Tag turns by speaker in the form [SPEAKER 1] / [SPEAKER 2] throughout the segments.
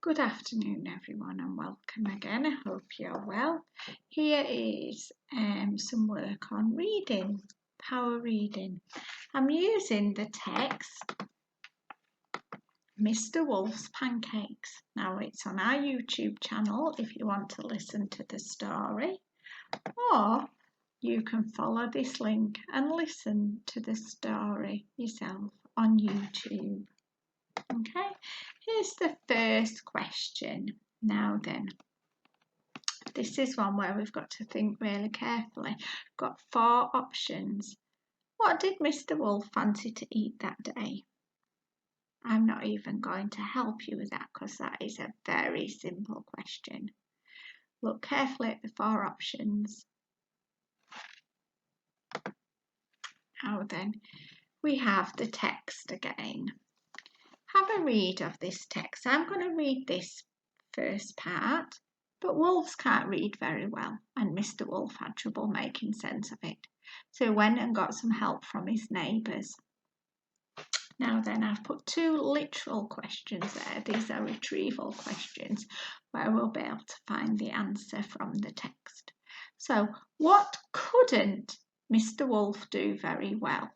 [SPEAKER 1] Good afternoon everyone and welcome again. I hope you're well. Here is some work on reading, power reading. I'm using the text Mr. Wolf's Pancakes. Now it's on our YouTube channel if you want to listen to the story, or you can follow this link and listen to the story yourself on YouTube. Okay, here's the first question. Now then, this is one where we've got to think really carefully. We've got 4 options. What did Mr. Wolf fancy to eat that day? I'm not even going to help you with that because that is a very simple question. Look carefully at the 4 options. Now then, we have the text again. Have a read of this text. I'm going to read this first part, but wolves can't read very well, and Mr. Wolf had trouble making sense of it. So he went and got some help from his neighbours. Now then, I've put 2 literal questions there. These are retrieval questions where we'll be able to find the answer from the text. So, what couldn't Mr. Wolf do very well?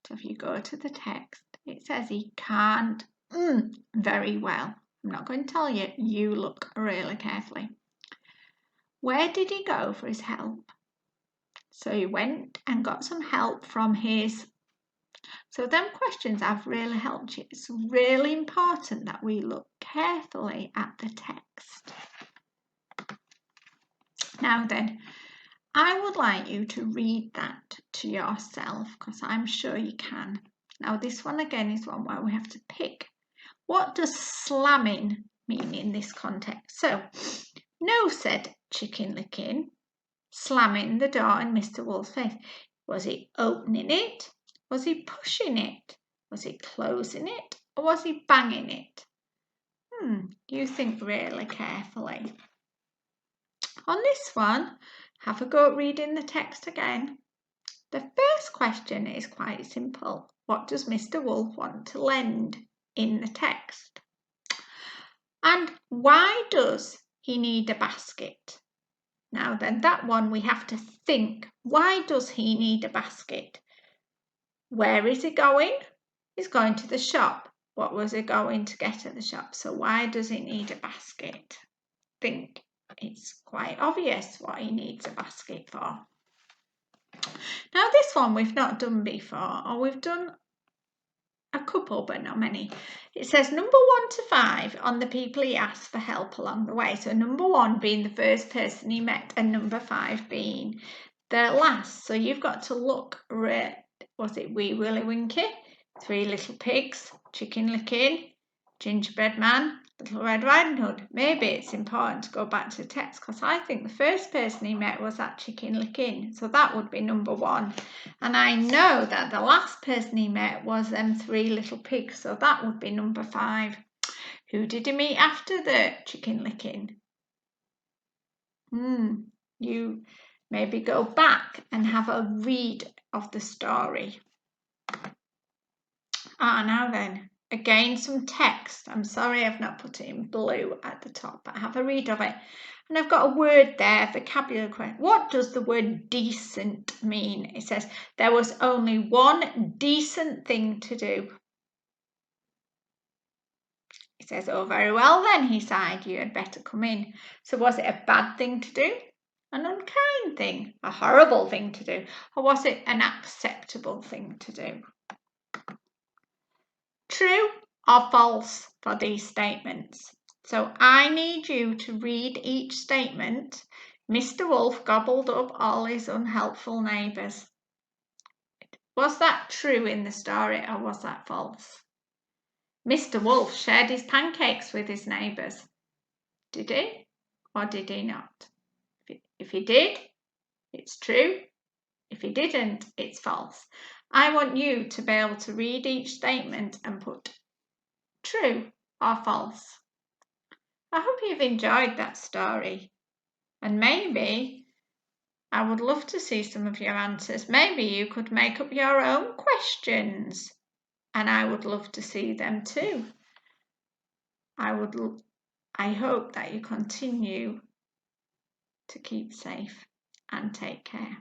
[SPEAKER 1] So if you go to the text, it says he can't very well. I'm not going to tell you. You look really carefully. Where did he go for his help? So he went and got some help from his... So them questions have really helped you. It's really important that we look carefully at the text. Now then, I would like you to read that to yourself because I'm sure you can. Now this one again is one where we have to pick. What does slamming mean in this context? So, no, said Chicken Licken, slamming the door in Mr. Wolf's face. Was he opening it? Was he pushing it? Was he closing it? Or was he banging it? You think really carefully. On this one, have a go at reading the text again. The first question is quite simple. What does Mr. Wolf want to lend in the text? And why does he need a basket? Now then, that one we have to think. Why does he need a basket? Where is he going? He's going to the shop. What was he going to get at the shop? So why does he need a basket? Think. It's quite obvious what he needs a basket for. Now this one we've not done before, or we've done a couple but not many. It says number 1 to 5 on the people he asked for help along the way. So number 1 being the first person he met and number 5 being the last. So you've got to look, was it Wee Willie Winky, 3 Little Pigs, Chicken Licken, Gingerbread Man, Little Red Riding Hood. Maybe it's important to go back to the text because I think the first person he met was that Chicken Licken. So that would be number 1. And I know that the last person he met was them 3 Little Pigs. So that would be number 5. Who did he meet after the Chicken Licken? You maybe go back and have a read of the story. Now then. Again, some text. I'm sorry I've not put it in blue at the top, but have a read of it. And I've got a word there, vocabulary question. What does the word decent mean? It says, there was only one decent thing to do. It says, oh, very well then, he sighed, you had better come in. So was it a bad thing to do? An unkind thing? A horrible thing to do? Or was it an acceptable thing to do? True or false for these statements. So I need you to read each statement. Mr. Wolf gobbled up all his unhelpful neighbours. Was that true in the story or was that false? Mr. Wolf shared his pancakes with his neighbours. Did he or did he not? If he did, it's true. If he didn't, it's false. I want you to be able to read each statement and put true or false. I hope you've enjoyed that story. And maybe I would love to see some of your answers. Maybe you could make up your own questions. And I would love to see them too. I would I hope that you continue to keep safe and take care.